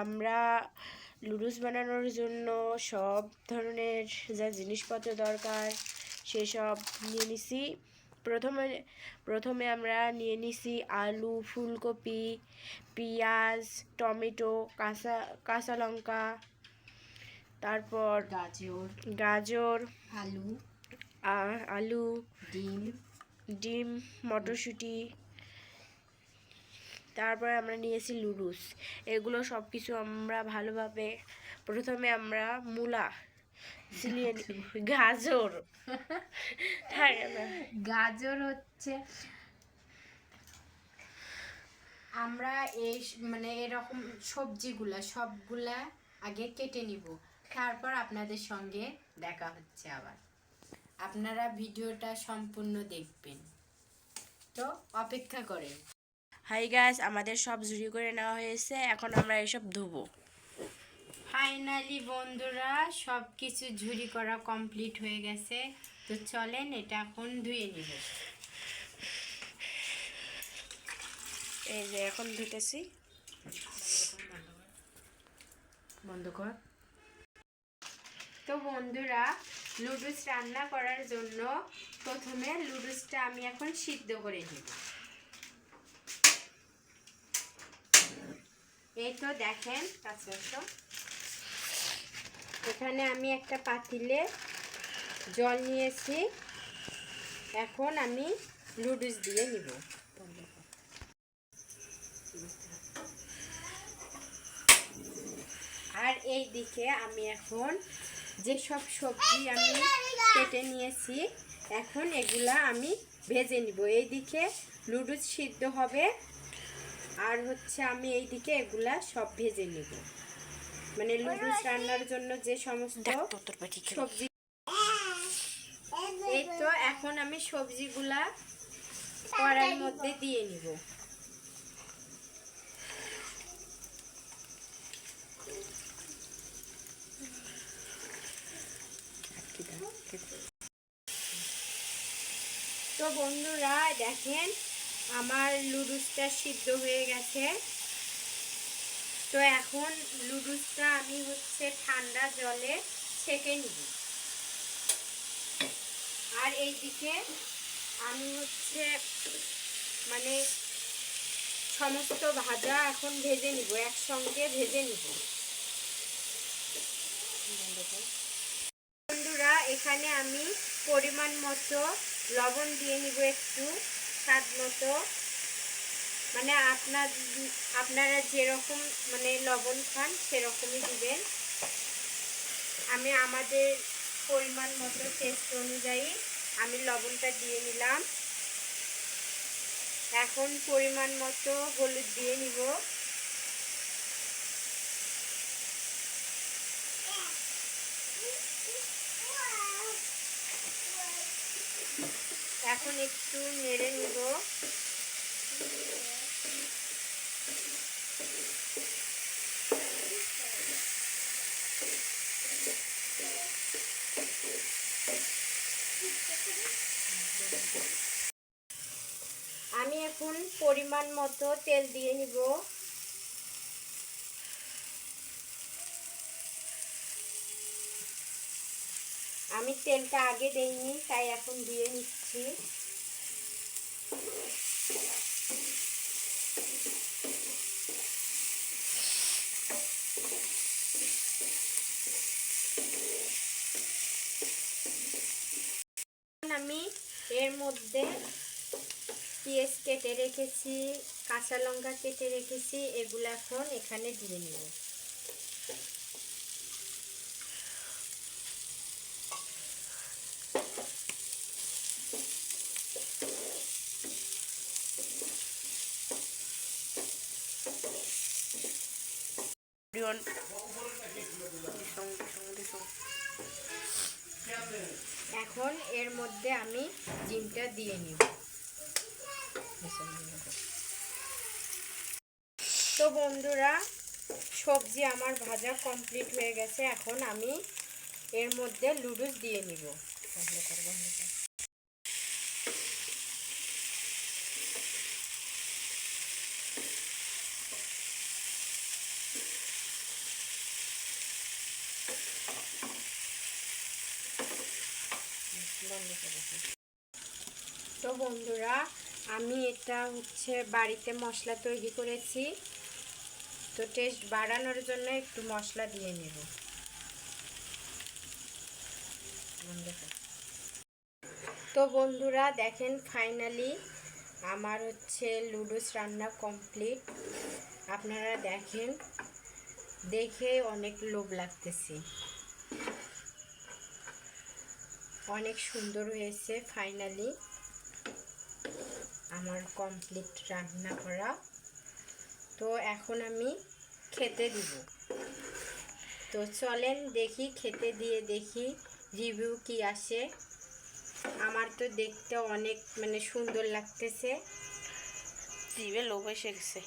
আমরা লুডুস বানানোর জন্য সব ধরনের যা জিনিসপত্র দরকার সেসব নিয়ে নিছি। প্রথমে আমরা নিয়ে নিছি আলু, ফুলকপি, পেঁয়াজ, টমেটো, কাঁচা লঙ্কা, তারপর গাজর, আলু, ডিম, মটরশুঁটি, তারপরে আমরা নিয়েছি লুডুস। এগুলো সব কিছু আমরা ভালোভাবে প্রথমে আমরা মূলা গাজর হচ্ছে আমরা এই মানে এরকম সবগুলা আগে কেটে নিব, তারপর আপনাদের সঙ্গে দেখা হচ্ছে। আবার আপনারা ভিডিওটা সম্পূর্ণ দেখবেন, তো অপেক্ষা করেন। হাই গাইস, আমাদের সব ঝুড়ি করে নেওয়া হয়েছে, এখন আমরা এসব ধুবো। ফাইনালি বন্ধুরা সব কিছু ঝুড়ি করা কমপ্লিট হয়ে গেছে, তো চলেন এটা এখন ধুয়ে নিব। এই যে এখন ধুতেছি, বন্ধ কর। তো বন্ধুরা, লুডুস রান্না করার জন্য প্রথমে লুডুসটা আমি এখন সিদ্ধ করে নিব। এই তো দেখেন এখানে আমি একটা পাতিলে জল নিয়েছি, এখন আমি লুডুস দিয়ে নিব। আর এই দিকে আমি এখন যেসব সবজি আমি কেটে নিয়েছি, এখন এগুলা আমি ভেজে নিব। এই দিকে লুডুস সিদ্ধ হবে, আর হচ্ছে আমি এই দিকে এগুলা সব ভেজে নিব। মানে লুডুস রান্নার জন্য যে সমস্ত সবজি, এই তো এখন আমি সবজিগুলা কড়াইয়ের মধ্যে দিয়ে নিব। তো বন্ধুরা দেখেন আমার লুডুসটা সিদ্ধ হয়ে গেছে। তো এখন লুডুসটা আমি হচ্ছে ঠান্ডা জলে ছেঁকে নিব। আর এইদিকে আমি হচ্ছে মানে সমস্ত ভাজা এখন ভেজে নিব, একসঙ্গে ভেজে নিব। বন্ধুরা এখানে আমি পরিমাণ মতো লবণ দিয়ে নিব, একটু স্বাদ মতো। মানে আপনারা যেরকম মানে লবণ খান সেরকমই দিবেন। আমি আমাদের পরিমাণ মতো টেস্ট অনুযায়ী আমি লবণটা দিয়ে নিলাম। এখন পরিমাণ মতো হলুদ দিয়ে নিব। এখন একটু নেড়ে নিব। আমি এখন পরিমাণ মতো তেল দিয়ে নিব। আমি তেলটা আগে দেইনি, তাই এখন দিয়ে নিচ্ছি। আমি এর মধ্যে পেঁয়াজ কেটে রেখেছি, কাঁচা লঙ্কা কেটে রেখেছি, এগুলো এখন এখানে দিয়ে নিব। এখন এর মধ্যে আমি ডিমটা দিয়ে নিব। তো বন্ধুরা সবজি আমার ভাজা কমপ্লিট হয়ে গেছে, এখন আমি এর মধ্যে লুডুস দিয়ে নিব। বন্ধ করে দিন। তো বন্ধুরা, আমি এটা হচ্ছে বাড়িতে মশলা তৈরি করেছি, তো টেস্ট বাড়ানোর জন্য একটু মশলা দিয়ে নেব। বন্ধ করে। তো বন্ধুরা দেখেন, ফাইনালি আমার হচ্ছে লুডুস রান্না কমপ্লিট। আপনারা দেখেন, দেখে অনেক লোভ লাগতেছে, অনেক সুন্দর হয়েছে। ফাইনালি আমার কমপ্লিট রান্না করা। তো এখন আমি খেতে দিব। তো চলেন দেখি, খেতে দিয়ে দেখি রিভিউ কি আসে। আমার তো দেখতে অনেক সুন্দর লাগতেছে। জিভে লোভ এসে গেছে।